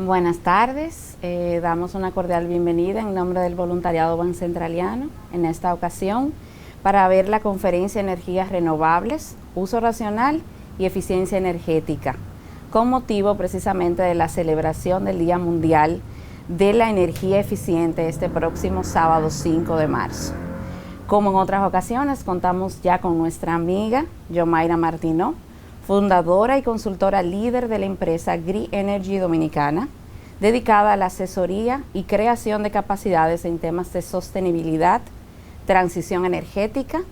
Buenas tardes, damos una cordial bienvenida en nombre del voluntariado bancentraliano en esta ocasión para ver la conferencia Energías Renovables, Uso Racional y Eficiencia Energética, con motivo precisamente de la celebración del Día Mundial de la Energía Eficiente este próximo sábado 5 de marzo. Como en otras ocasiones, contamos ya con nuestra amiga Yomaira Martínez, fundadora y consultora líder de la empresa Green Energy Dominicana, dedicada a la asesoría y creación de capacidades en temas de sostenibilidad, transición energética,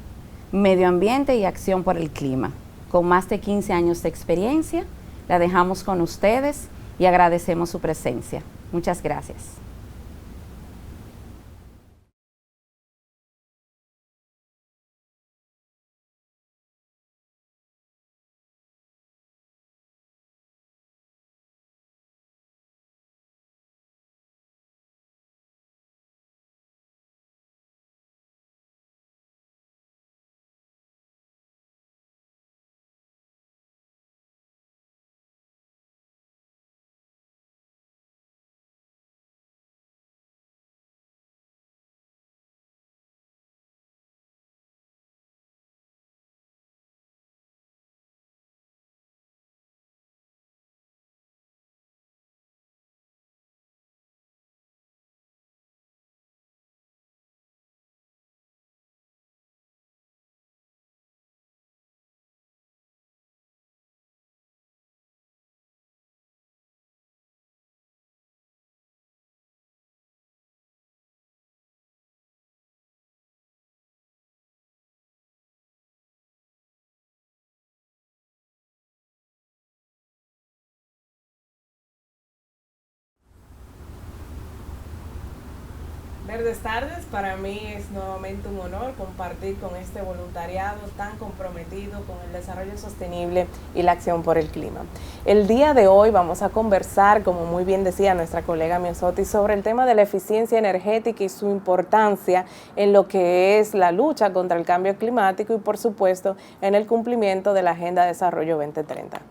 medio ambiente y acción por el clima. Con más de 15 años de experiencia, la dejamos con ustedes y agradecemos su presencia. Muchas gracias. Verdes tardes, para mí es nuevamente un honor compartir con este voluntariado tan comprometido con el desarrollo sostenible y la acción por el clima. El día de hoy vamos a conversar, como muy bien decía nuestra colega Miosotti, sobre el tema de la eficiencia energética y su importancia en lo que es la lucha contra el cambio climático y, por supuesto, en el cumplimiento de la Agenda de Desarrollo 2030.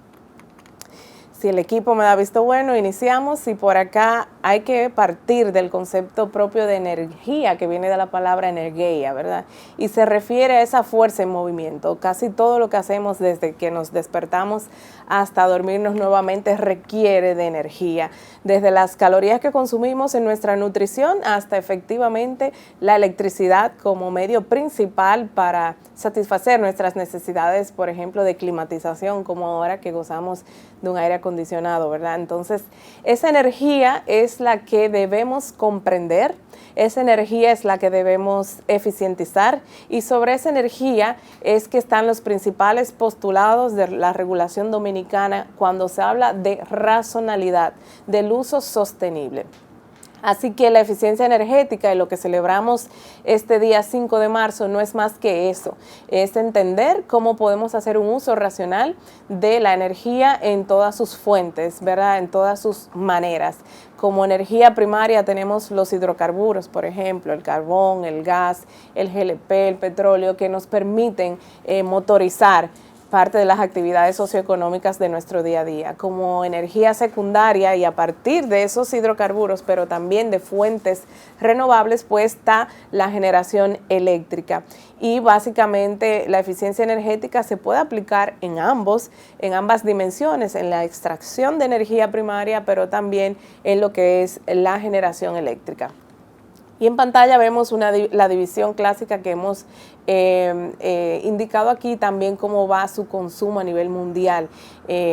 Si el equipo me da visto bueno, iniciamos, y por acá hay que partir del concepto propio de energía, que viene de la palabra energía, ¿verdad? Y se refiere a esa fuerza en movimiento. Casi todo lo que hacemos desde que nos despertamos hasta dormirnos nuevamente requiere de energía, desde las calorías que consumimos en nuestra nutrición hasta efectivamente la electricidad como medio principal para satisfacer nuestras necesidades, por ejemplo, de climatización, como ahora que gozamos de un aire acondicionado, ¿verdad? Entonces, esa energía es la que debemos comprender, esa energía es la que debemos eficientizar, y sobre esa energía es que están los principales postulados de la regulación dominicana cuando se habla de racionalidad, del uso sostenible. Así que la eficiencia energética y lo que celebramos este día 5 de marzo no es más que eso, es entender cómo podemos hacer un uso racional de la energía en todas sus fuentes, ¿verdad? En todas sus maneras. Como energía primaria tenemos los hidrocarburos, por ejemplo, el carbón, el gas, el GLP, el petróleo, que nos permiten motorizar parte de las actividades socioeconómicas de nuestro día a día. Como energía secundaria, y a partir de esos hidrocarburos, pero también de fuentes renovables, pues está la generación eléctrica. Y básicamente la eficiencia energética se puede aplicar en ambas dimensiones, en la extracción de energía primaria, pero también en lo que es la generación eléctrica. Y en pantalla vemos la división clásica que hemos indicado aquí, también cómo va su consumo a nivel mundial.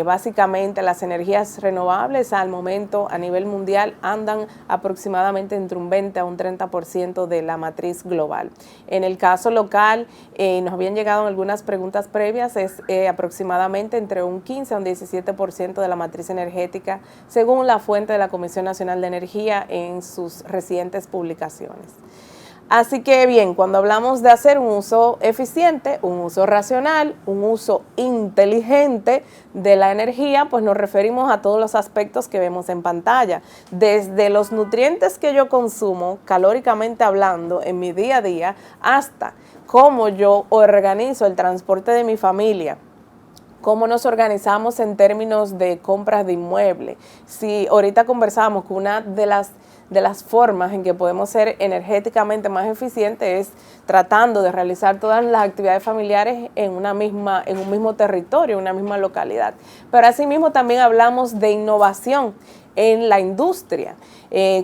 Básicamente las energías renovables al momento a nivel mundial andan aproximadamente entre un 20 a un 30% de la matriz global. En el caso local, nos habían llegado algunas preguntas previas, es aproximadamente entre un 15 a un 17% de la matriz energética, según la fuente de la Comisión Nacional de Energía en sus recientes publicaciones. Así que bien, cuando hablamos de hacer un uso eficiente, un uso racional, un uso inteligente de la energía, pues nos referimos a todos los aspectos que vemos en pantalla, desde los nutrientes que yo consumo, calóricamente hablando, en mi día a día, hasta cómo yo organizo el transporte de mi familia, cómo nos organizamos en términos de compras de inmuebles. Si ahorita conversamos que una de las formas en que podemos ser energéticamente más eficientes es tratando de realizar todas las actividades familiares en un mismo territorio, en una misma localidad. Pero asimismo también hablamos de innovación en la industria.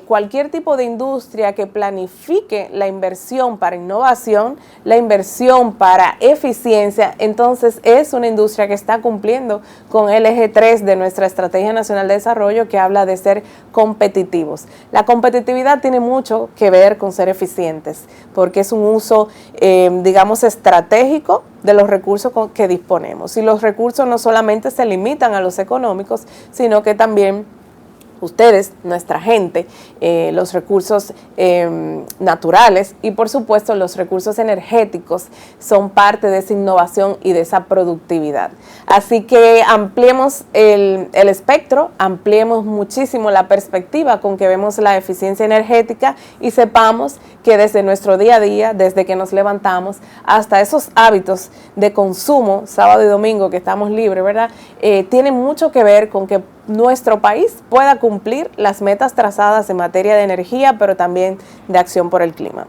Cualquier tipo de industria que planifique la inversión para innovación, la inversión para eficiencia, entonces es una industria que está cumpliendo con el eje 3 de nuestra Estrategia Nacional de Desarrollo, que habla de ser competitivos. La competitividad tiene mucho que ver con ser eficientes, porque es un uso, digamos, estratégico de los recursos que disponemos. Y los recursos no solamente se limitan a los económicos, sino que también ustedes, nuestra gente, los recursos naturales y por supuesto los recursos energéticos son parte de esa innovación y de esa productividad. Así que ampliemos el espectro, ampliemos muchísimo la perspectiva con que vemos la eficiencia energética y sepamos que desde nuestro día a día, desde que nos levantamos hasta esos hábitos de consumo, sábado y domingo que estamos libres, ¿verdad? Tienen mucho que ver con que nuestro país pueda cumplir las metas trazadas en materia de energía, pero también de acción por el clima.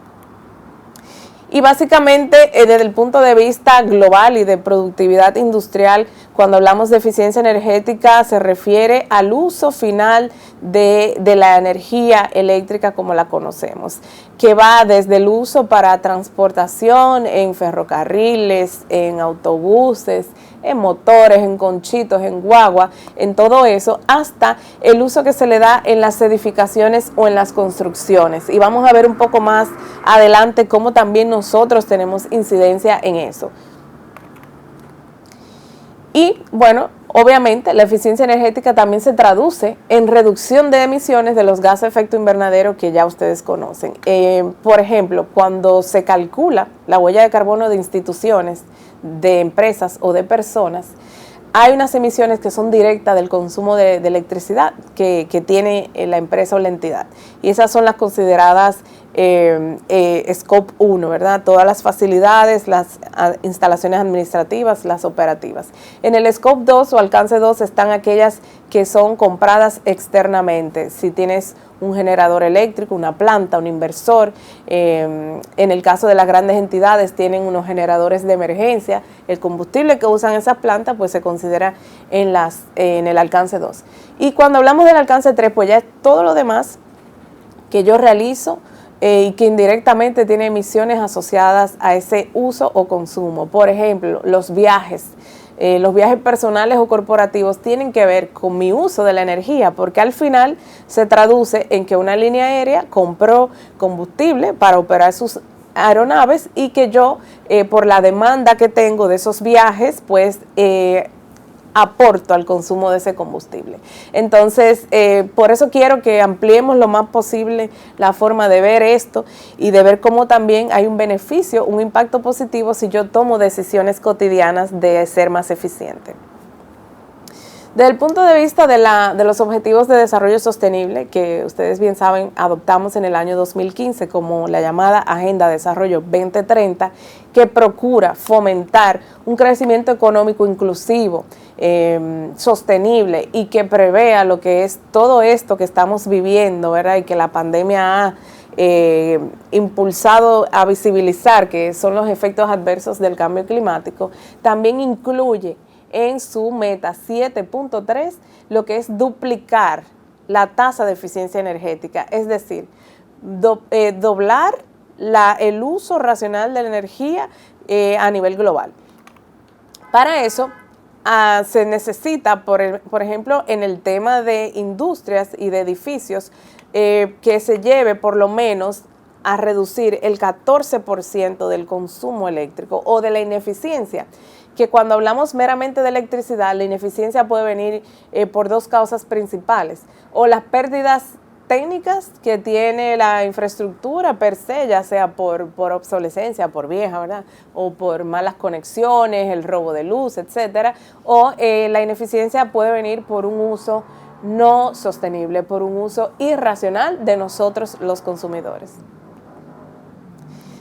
Y básicamente desde el punto de vista global y de productividad industrial, cuando hablamos de eficiencia energética se refiere al uso final de la energía eléctrica como la conocemos, que va desde el uso para transportación en ferrocarriles, en autobuses, en motores, en conchitos, en guagua, en todo eso, hasta el uso que se le da en las edificaciones o en las construcciones. Y vamos a ver un poco más adelante cómo también nosotros tenemos incidencia en eso. Y bueno, obviamente la eficiencia energética también se traduce en reducción de emisiones de los gases de efecto invernadero que ya ustedes conocen. Por ejemplo, cuando se calcula la huella de carbono de instituciones, de empresas o de personas, hay unas emisiones que son directas del consumo de electricidad que tiene la empresa o la entidad. Y esas son las consideradas Scope 1, ¿verdad? Todas las facilidades, las instalaciones administrativas, las operativas. En el Scope 2 o alcance 2 están aquellas que son compradas externamente. Si tienes un generador eléctrico, una planta, un inversor, en el caso de las grandes entidades tienen unos generadores de emergencia, el combustible que usan esas plantas pues se considera en el alcance 2. Y cuando hablamos del alcance 3, pues ya es todo lo demás que yo realizo y que indirectamente tiene emisiones asociadas a ese uso o consumo. Por ejemplo, los viajes personales o corporativos tienen que ver con mi uso de la energía, porque al final se traduce en que una línea aérea compró combustible para operar sus aeronaves y que yo, por la demanda que tengo de esos viajes, pues aporto al consumo de ese combustible. Entonces, por eso quiero que ampliemos lo más posible la forma de ver esto y de ver cómo también hay un beneficio, un impacto positivo si yo tomo decisiones cotidianas de ser más eficiente. Desde el punto de vista de los Objetivos de Desarrollo Sostenible, que ustedes bien saben, adoptamos en el año 2015 como la llamada Agenda de Desarrollo 2030, que procura fomentar un crecimiento económico inclusivo, sostenible y que prevea lo que es todo esto que estamos viviendo, ¿verdad? Y que la pandemia ha impulsado a visibilizar, que son los efectos adversos del cambio climático, también incluye en su meta 7.3 lo que es duplicar la tasa de eficiencia energética, es decir, doblar el uso racional de la energía a nivel global. Para eso se necesita, por ejemplo, en el tema de industrias y de edificios, que se lleve por lo menos a reducir el 14% del consumo eléctrico o de la ineficiencia, que cuando hablamos meramente de electricidad, la ineficiencia puede venir por dos causas principales, o las pérdidas técnicas que tiene la infraestructura per se, ya sea por obsolescencia, por vieja, ¿verdad? O por malas conexiones, el robo de luz, etcétera, o la ineficiencia puede venir por un uso no sostenible, por un uso irracional de nosotros los consumidores.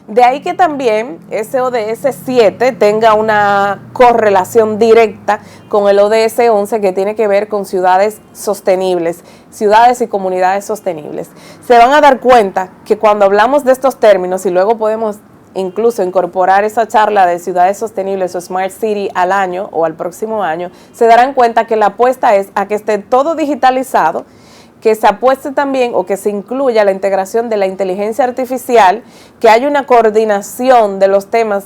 De ahí que también ese ODS 7 tenga una correlación directa con el ODS 11, que tiene que ver con ciudades sostenibles, ciudades y comunidades sostenibles. Se van a dar cuenta que cuando hablamos de estos términos, y luego podemos incluso incorporar esa charla de ciudades sostenibles o Smart City al año o al próximo año, se darán cuenta que la apuesta es a que esté todo digitalizado, que se apueste también o que se incluya la integración de la inteligencia artificial, que haya una coordinación de los temas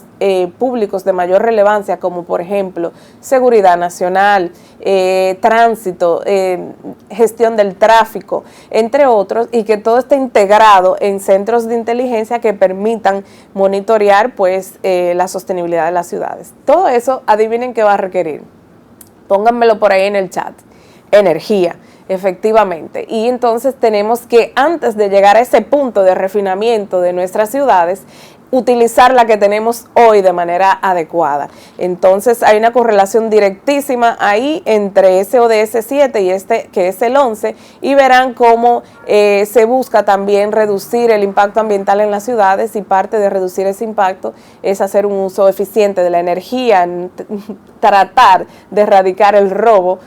públicos de mayor relevancia, como por ejemplo seguridad nacional, tránsito, gestión del tráfico, entre otros, y que todo esté integrado en centros de inteligencia que permitan monitorear pues la sostenibilidad de las ciudades. Todo eso, adivinen qué va a requerir. Pónganmelo por ahí en el chat. Energía. Efectivamente, y entonces tenemos que, antes de llegar a ese punto de refinamiento de nuestras ciudades, utilizar la que tenemos hoy de manera adecuada. Entonces hay una correlación directísima ahí entre ese ODS 7 y este que es el 11, y verán cómo se busca también reducir el impacto ambiental en las ciudades, y parte de reducir ese impacto es hacer un uso eficiente de la energía, tratar de erradicar el robo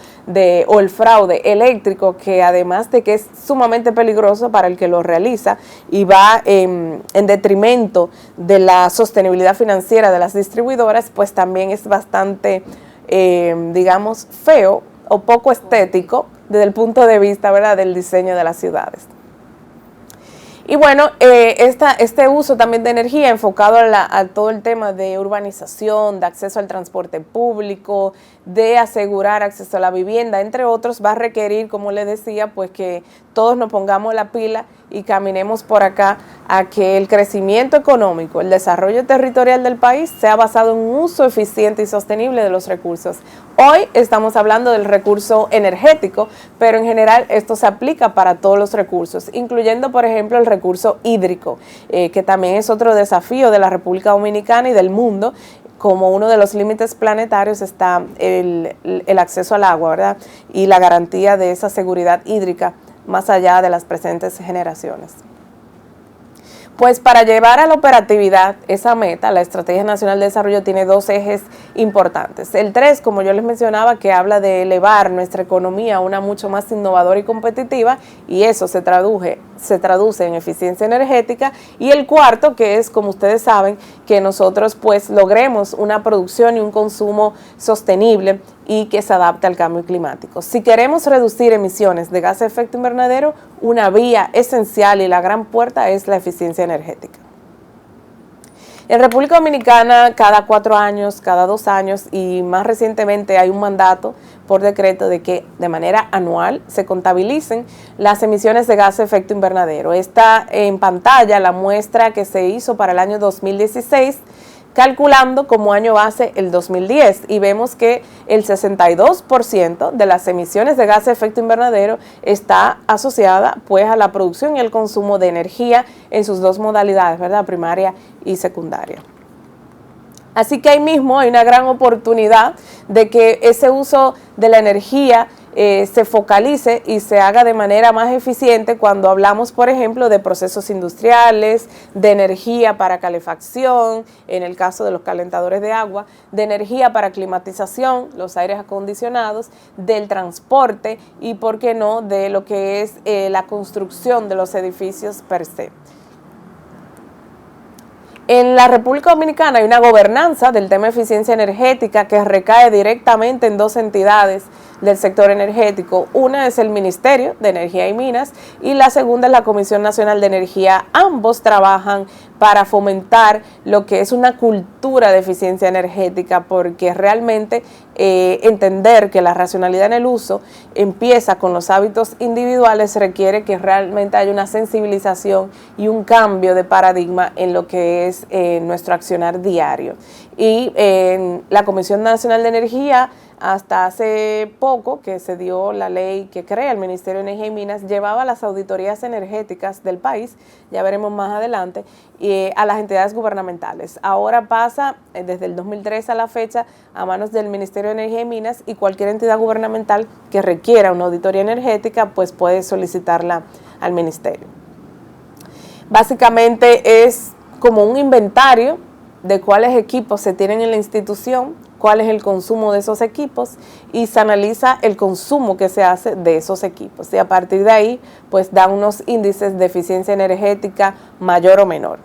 o el fraude eléctrico, que además de que es sumamente peligroso para el que lo realiza y va en detrimento de la sostenibilidad financiera de las distribuidoras, pues también es bastante, digamos, feo o poco estético desde el punto de vista, ¿verdad?, del diseño de las ciudades. Y bueno, este uso también de energía enfocado a todo el tema de urbanización, de acceso al transporte público, de asegurar acceso a la vivienda, entre otros, va a requerir, como les decía, pues que todos nos pongamos la pila y caminemos por acá a que el crecimiento económico, el desarrollo territorial del país sea basado en un uso eficiente y sostenible de los recursos. Hoy estamos hablando del recurso energético, pero en general esto se aplica para todos los recursos, incluyendo, por ejemplo, el recurso hídrico, que también es otro desafío de la República Dominicana y del mundo. Como uno de los límites planetarios está el acceso al agua, ¿verdad?, y la garantía de esa seguridad hídrica más allá de las presentes generaciones. Pues para llevar a la operatividad esa meta, la Estrategia Nacional de Desarrollo tiene dos ejes importantes. El 3, como yo les mencionaba, que habla de elevar nuestra economía a una mucho más innovadora y competitiva, y eso se traduce en eficiencia energética. Y el 4, que es, como ustedes saben, que nosotros pues logremos una producción y un consumo sostenible y que se adapte al cambio climático. Si queremos reducir emisiones de gases de efecto invernadero, una vía esencial y la gran puerta es la eficiencia energética. En República Dominicana, cada 4 años, cada 2 años, y más recientemente hay un mandato por decreto de que de manera anual se contabilicen las emisiones de gases de efecto invernadero. Está en pantalla la muestra que se hizo para el año 2016, calculando como año base el 2010, y vemos que el 62% de las emisiones de gases de efecto invernadero está asociada pues a la producción y el consumo de energía en sus dos modalidades, ¿verdad?, primaria y secundaria. Así que ahí mismo hay una gran oportunidad de que ese uso de la energía se focalice y se haga de manera más eficiente cuando hablamos, por ejemplo, de procesos industriales, de energía para calefacción, en el caso de los calentadores de agua, de energía para climatización, los aires acondicionados, del transporte y, por qué no, de lo que es la construcción de los edificios per se. En la República Dominicana hay una gobernanza del tema de eficiencia energética que recae directamente en dos entidades del sector energético. Una es el Ministerio de Energía y Minas y la segunda es la Comisión Nacional de Energía. Ambos trabajan para fomentar lo que es una cultura de eficiencia energética, porque realmente entender que la racionalidad en el uso empieza con los hábitos individuales requiere que realmente haya una sensibilización y un cambio de paradigma en lo que es nuestro accionar diario. Y la Comisión Nacional de Energía, hasta hace poco que se dio la ley que crea el Ministerio de Energía y Minas, llevaba las auditorías energéticas del país, ya veremos más adelante, a las entidades gubernamentales. Ahora pasa desde el 2003 a la fecha a manos del Ministerio de Energía y Minas, y cualquier entidad gubernamental que requiera una auditoría energética pues puede solicitarla al ministerio. Básicamente es como un inventario de cuáles equipos se tienen en la institución, cuál es el consumo de esos equipos y se analiza el consumo que se hace de esos equipos. Y a partir de ahí, pues da unos índices de eficiencia energética mayor o menor.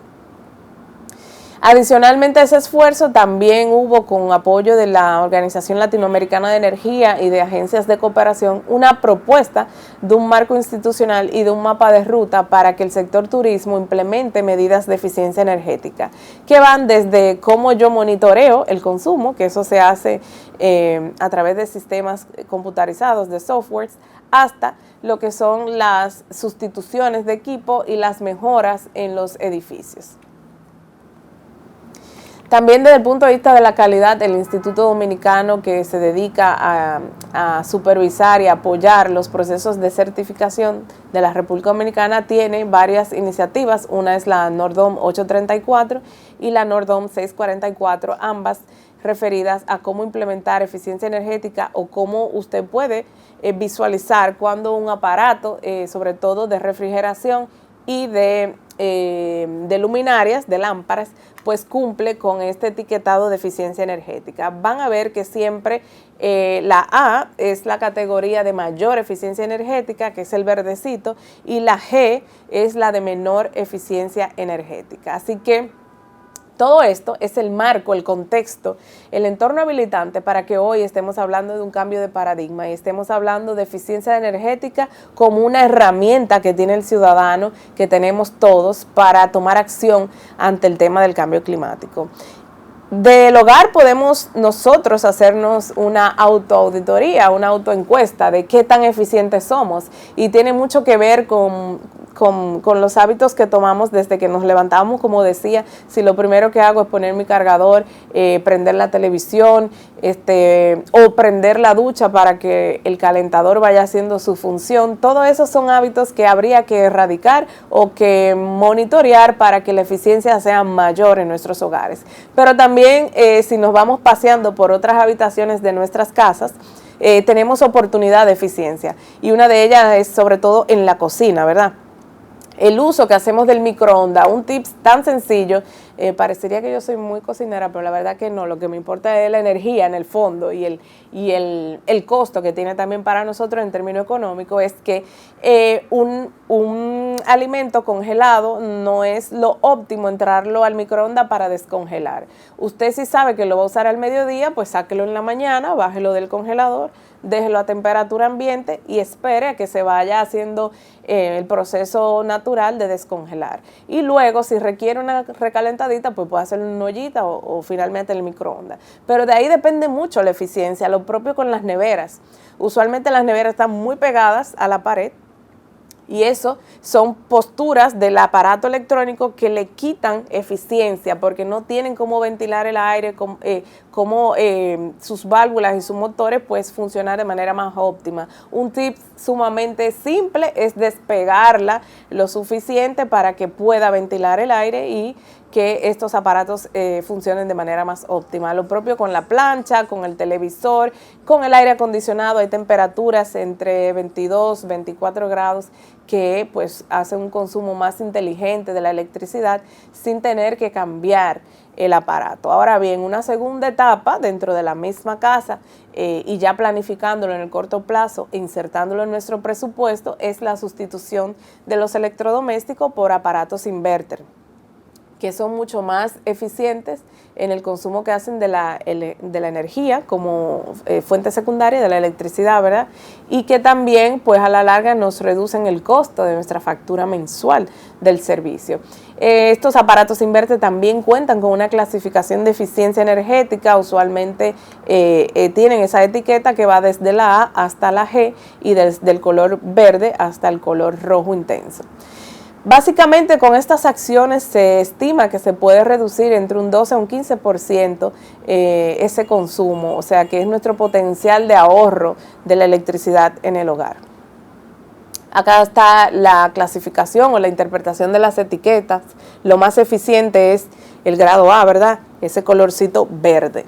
Adicionalmente a ese esfuerzo también hubo, con apoyo de la Organización Latinoamericana de Energía y de agencias de cooperación, una propuesta de un marco institucional y de un mapa de ruta para que el sector turismo implemente medidas de eficiencia energética, que van desde cómo yo monitoreo el consumo, que eso se hace a través de sistemas computarizados, de softwares, hasta lo que son las sustituciones de equipo y las mejoras en los edificios. También desde el punto de vista de la calidad, el Instituto Dominicano, que se dedica a supervisar y apoyar los procesos de certificación de la República Dominicana, tiene varias iniciativas. Una es la NORDOM 834 y la NORDOM 644, ambas referidas a cómo implementar eficiencia energética o cómo usted puede visualizar cuando un aparato, sobre todo de refrigeración y de luminarias, de lámparas, pues cumple con este etiquetado de eficiencia energética. Van a ver que siempre la A es la categoría de mayor eficiencia energética, que es el verdecito, y la G es la de menor eficiencia energética. Así que todo esto es el marco, el contexto, el entorno habilitante para que hoy estemos hablando de un cambio de paradigma y estemos hablando de eficiencia energética como una herramienta que tiene el ciudadano, que tenemos todos para tomar acción ante el tema del cambio climático. Del hogar podemos nosotros hacernos una autoauditoría, una autoencuesta de qué tan eficientes somos, y tiene mucho que ver con los hábitos que tomamos desde que nos levantamos. Como decía, si lo primero que hago es poner mi cargador, prender la televisión, o prender la ducha para que el calentador vaya haciendo su función, todo eso son hábitos que habría que erradicar o que monitorear para que la eficiencia sea mayor en nuestros hogares. Pero también si nos vamos paseando por otras habitaciones de nuestras casas, tenemos oportunidad de eficiencia, y una de ellas es sobre todo en la cocina, ¿verdad? El uso que hacemos del microondas, un tip tan sencillo, parecería que yo soy muy cocinera, pero la verdad que no. Lo que me importa es la energía en el fondo y el costo que tiene también para nosotros en términos económicos. Es que un alimento congelado no es lo óptimo entrarlo al microondas para descongelar. Usted, si sabe que lo va a usar al mediodía, pues sáquelo en la mañana, bájelo del congelador, déjelo a temperatura ambiente y espere a que se vaya haciendo el proceso natural de descongelar. Y luego, si requiere una recalentadita, pues puede hacer una ollita o finalmente el microondas. Pero de ahí depende mucho la eficiencia, lo propio con las neveras. Usualmente las neveras están muy pegadas a la pared, y eso son posturas del aparato electrónico que le quitan eficiencia porque no tienen cómo ventilar el aire, cómo sus válvulas y sus motores pues funcionar de manera más óptima. Un tip sumamente simple es despegarla lo suficiente para que pueda ventilar el aire y que estos aparatos funcionen de manera más óptima. Lo propio con la plancha, con el televisor, con el aire acondicionado. Hay temperaturas entre 22, 24 grados que pues hacen un consumo más inteligente de la electricidad sin tener que cambiar el aparato. Ahora bien, una segunda etapa dentro de la misma casa y ya planificándolo en el corto plazo, insertándolo en nuestro presupuesto, es la sustitución de los electrodomésticos por aparatos inverter, que son mucho más eficientes en el consumo que hacen de la energía como fuente secundaria de la electricidad, ¿verdad? Y que también, pues a la larga, nos reducen el costo de nuestra factura mensual del servicio. Estos aparatos inverter también cuentan con una clasificación de eficiencia energética. Usualmente tienen esa etiqueta que va desde la A hasta la G y desde el color verde hasta el color rojo intenso. Básicamente, con estas acciones se estima que se puede reducir entre un 12 a un 15% ese consumo, o sea que es nuestro potencial de ahorro de la electricidad en el hogar. Acá está la clasificación o la interpretación de las etiquetas. Lo más eficiente es el grado A, ¿verdad? Ese colorcito verde.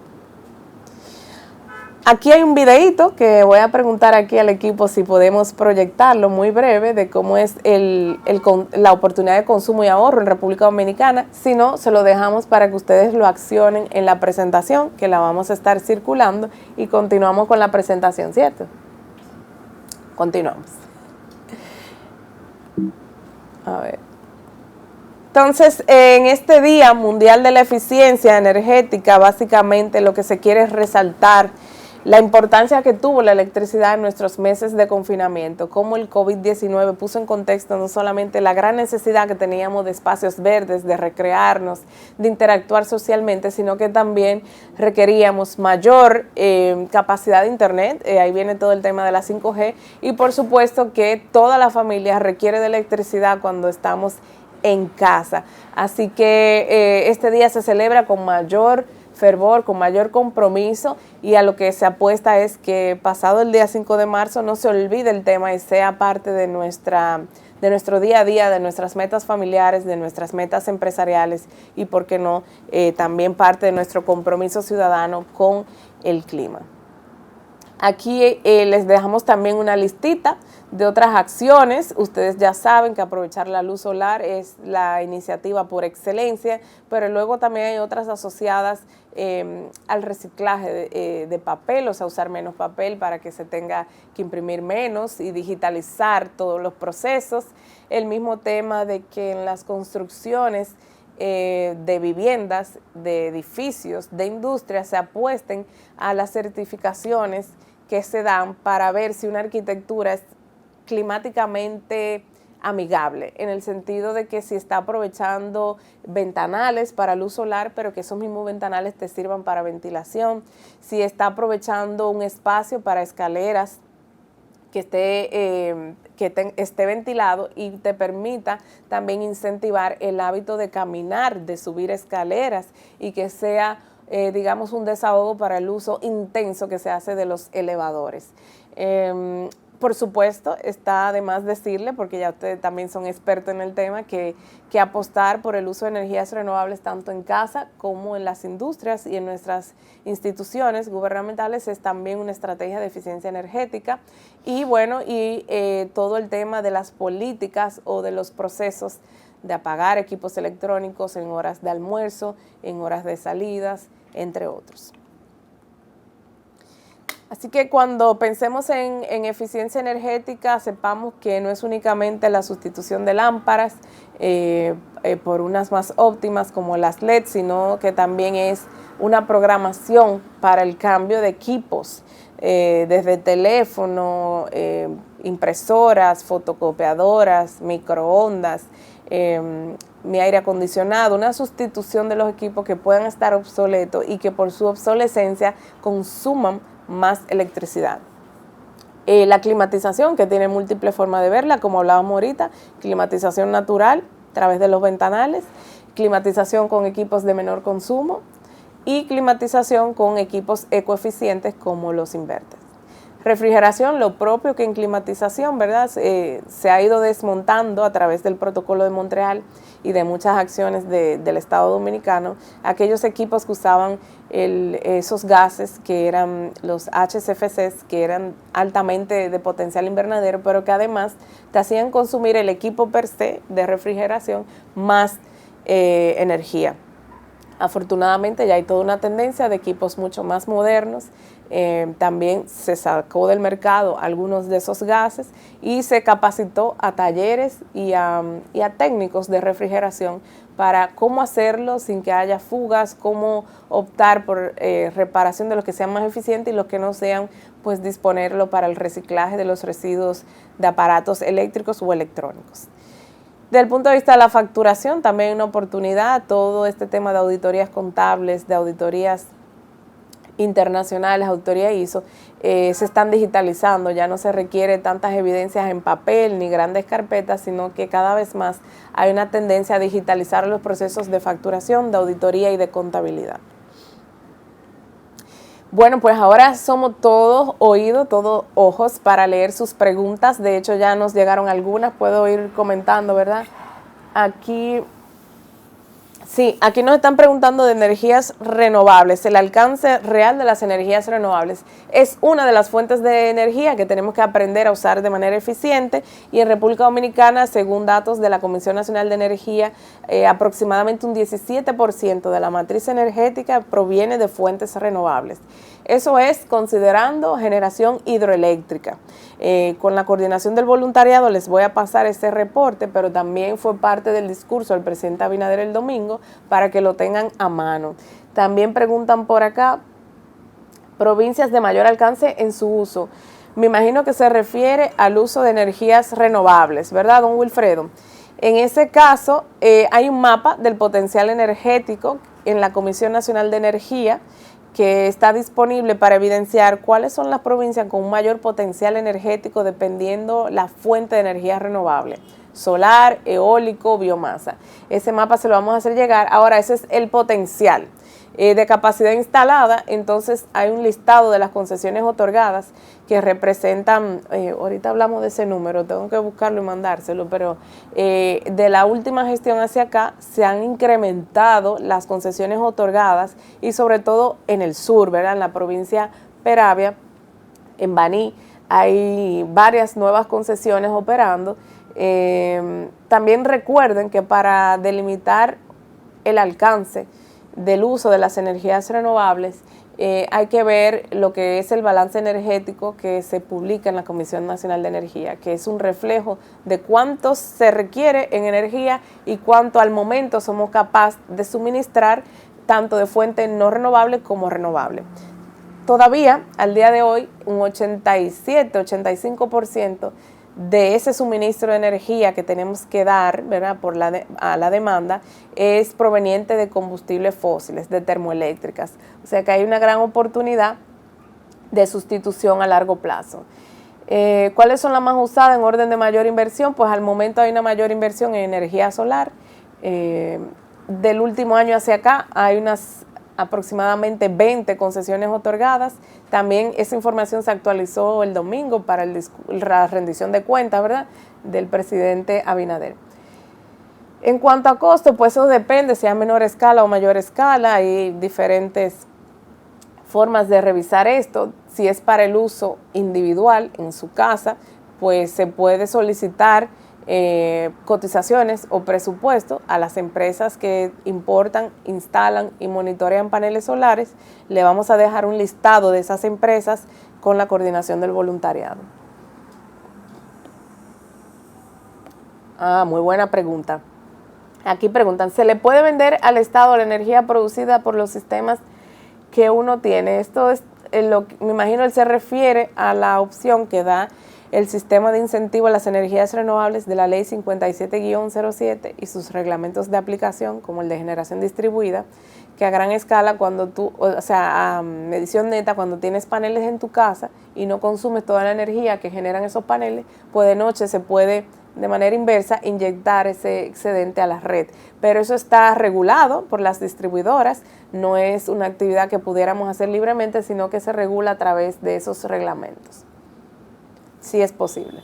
Aquí hay un videíto que voy a preguntar aquí al equipo si podemos proyectarlo muy breve de cómo es la oportunidad de consumo y ahorro en República Dominicana. Si no, se lo dejamos para que ustedes lo accionen en la presentación, que la vamos a estar circulando, y continuamos con la presentación, ¿cierto? Continuamos. A ver. Entonces, en este Día Mundial de la Eficiencia Energética, básicamente lo que se quiere es resaltar la importancia que tuvo la electricidad en nuestros meses de confinamiento, cómo el COVID-19 puso en contexto no solamente la gran necesidad que teníamos de espacios verdes, de recrearnos, de interactuar socialmente, sino que también requeríamos mayor capacidad de internet, ahí viene todo el tema de la 5G, y por supuesto que toda la familia requiere de electricidad cuando estamos en casa. Así que este día se celebra con mayor fervor, con mayor compromiso, y a lo que se apuesta es que pasado el día 5 de marzo no se olvide el tema y sea parte de nuestro día a día, de nuestras metas familiares, de nuestras metas empresariales y, por qué no, también parte de nuestro compromiso ciudadano con el clima. Aquí les dejamos también una listita de otras acciones. Ustedes ya saben que aprovechar la luz solar es la iniciativa por excelencia, pero luego también hay otras asociadas al reciclaje de papel, o sea, usar menos papel para que se tenga que imprimir menos y digitalizar todos los procesos. El mismo tema de que en las construcciones de viviendas, de edificios, de industrias se apuesten a las certificaciones que se dan para ver si una arquitectura es climáticamente amigable, en el sentido de que si está aprovechando ventanales para luz solar, pero que esos mismos ventanales te sirvan para ventilación, si está aprovechando un espacio para escaleras que esté ventilado y te permita también incentivar el hábito de caminar, de subir escaleras, y que sea digamos un desahogo para el uso intenso que se hace de los elevadores. Por supuesto, está de más decirle, porque ya ustedes también son expertos en el tema, que apostar por el uso de energías renovables tanto en casa como en las industrias y en nuestras instituciones gubernamentales es también una estrategia de eficiencia energética. Y bueno, todo el tema de las políticas o de los procesos de apagar equipos electrónicos en horas de almuerzo, en horas de salidas, entre otros. Así que cuando pensemos en eficiencia energética, sepamos que no es únicamente la sustitución de lámparas por unas más óptimas como las LED, sino que también es una programación para el cambio de equipos, desde teléfono, impresoras, fotocopiadoras, microondas, mi aire acondicionado, una sustitución de los equipos que puedan estar obsoletos y que por su obsolescencia consuman más electricidad. La climatización, que tiene múltiples formas de verla, como hablábamos ahorita, climatización natural a través de los ventanales, climatización con equipos de menor consumo y climatización con equipos ecoeficientes como los inverters. Refrigeración, lo propio que en climatización, ¿verdad? Se ha ido desmontando a través del protocolo de Montreal y de muchas acciones del Estado Dominicano, aquellos equipos que usaban esos gases que eran los HCFCs, que eran altamente de potencial invernadero, pero que además te hacían consumir el equipo per se de refrigeración más energía. Afortunadamente ya hay toda una tendencia de equipos mucho más modernos. También se sacó del mercado algunos de esos gases y se capacitó a talleres y a técnicos de refrigeración para cómo hacerlo sin que haya fugas, cómo optar por reparación de los que sean más eficientes y los que no sean, pues disponerlo para el reciclaje de los residuos de aparatos eléctricos o electrónicos. Desde el punto de vista de la facturación, también hay una oportunidad, todo este tema de auditorías contables, de auditorías internacionales, auditoría ISO, se están digitalizando, ya no se requiere tantas evidencias en papel ni grandes carpetas, sino que cada vez más hay una tendencia a digitalizar los procesos de facturación, de auditoría y de contabilidad. Bueno, pues ahora somos todos oídos, todos ojos para leer sus preguntas. De hecho, ya nos llegaron algunas, puedo ir comentando, ¿verdad? Aquí Sí, aquí nos están preguntando de energías renovables. El alcance real de las energías renovables es una de las fuentes de energía que tenemos que aprender a usar de manera eficiente, y en República Dominicana, según datos de la Comisión Nacional de Energía, aproximadamente un 17% de la matriz energética proviene de fuentes renovables. Eso es considerando generación hidroeléctrica. Con la coordinación del voluntariado les voy a pasar este reporte, pero también fue parte del discurso del presidente Abinader el domingo para que lo tengan a mano. También preguntan por acá, provincias de mayor alcance en su uso. Me imagino que se refiere al uso de energías renovables, ¿verdad, don Wilfredo? En ese caso, hay un mapa del potencial energético en la Comisión Nacional de Energía que está disponible para evidenciar cuáles son las provincias con un mayor potencial energético dependiendo la fuente de energía renovable, solar, eólico, biomasa. Ese mapa se lo vamos a hacer llegar. Ahora, ese es el potencial de capacidad instalada. Entonces hay un listado de las concesiones otorgadas que representan, ahorita hablamos de ese número, tengo que buscarlo y mandárselo, pero de la última gestión hacia acá se han incrementado las concesiones otorgadas, y sobre todo en el sur, ¿verdad? En la provincia Peravia, en Baní, hay varias nuevas concesiones operando. También recuerden que para delimitar el alcance del uso de las energías renovables, hay que ver lo que es el balance energético que se publica en la Comisión Nacional de Energía, que es un reflejo de cuánto se requiere en energía y cuánto al momento somos capaces de suministrar, tanto de fuente no renovable como renovable. Todavía, al día de hoy, un 87-85% de ese suministro de energía que tenemos que dar, ¿verdad?, a la demanda, es proveniente de combustibles fósiles, de termoeléctricas. O sea que hay una gran oportunidad de sustitución a largo plazo. ¿Cuáles son las más usadas en orden de mayor inversión? Pues al momento hay una mayor inversión en energía solar. Del último año hacia acá hay unas aproximadamente 20 concesiones otorgadas. También esa información se actualizó el domingo para la rendición de cuentas, ¿verdad?, del presidente Abinader. En cuanto a costo, pues eso depende, si a menor escala o mayor escala. Hay diferentes formas de revisar esto. Si es para el uso individual en su casa, pues se puede solicitar cotizaciones o presupuesto a las empresas que importan, instalan y monitorean paneles solares. Le vamos a dejar un listado de esas empresas con la coordinación del voluntariado. Muy buena pregunta. Aquí preguntan, ¿se le puede vender al Estado la energía producida por los sistemas que uno tiene? Esto es, me imagino, él se refiere a la opción que da el sistema de incentivo a las energías renovables de la Ley 57-07 y sus reglamentos de aplicación, como el de generación distribuida, que a gran escala, cuando tú, o sea, a medición neta, cuando tienes paneles en tu casa y no consumes toda la energía que generan esos paneles, pues de noche se puede, de manera inversa, inyectar ese excedente a la red. Pero eso está regulado por las distribuidoras, no es una actividad que pudiéramos hacer libremente, sino que se regula a través de esos reglamentos. Sí es posible.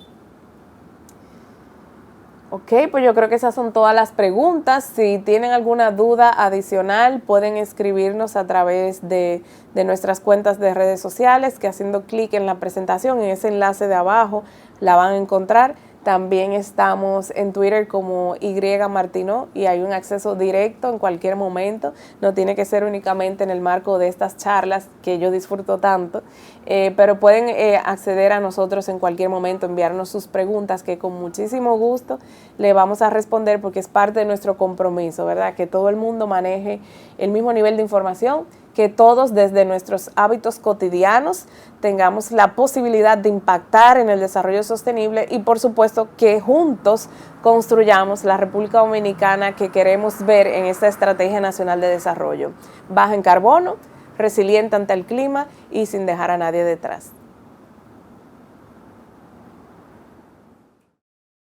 Ok, pues yo creo que esas son todas las preguntas. Si tienen alguna duda adicional, pueden escribirnos a través de nuestras cuentas de redes sociales, que haciendo clic en la presentación, en ese enlace de abajo, la van a encontrar. También estamos en Twitter como YMartino y hay un acceso directo en cualquier momento. No tiene que ser únicamente en el marco de estas charlas que yo disfruto tanto, pero pueden acceder a nosotros en cualquier momento, enviarnos sus preguntas que con muchísimo gusto le vamos a responder, porque es parte de nuestro compromiso, ¿verdad? Que todo el mundo maneje el mismo nivel de información, que todos desde nuestros hábitos cotidianos tengamos la posibilidad de impactar en el desarrollo sostenible y por supuesto que juntos construyamos la República Dominicana que queremos ver en esta Estrategia Nacional de Desarrollo, baja en carbono, resiliente ante el clima y sin dejar a nadie detrás.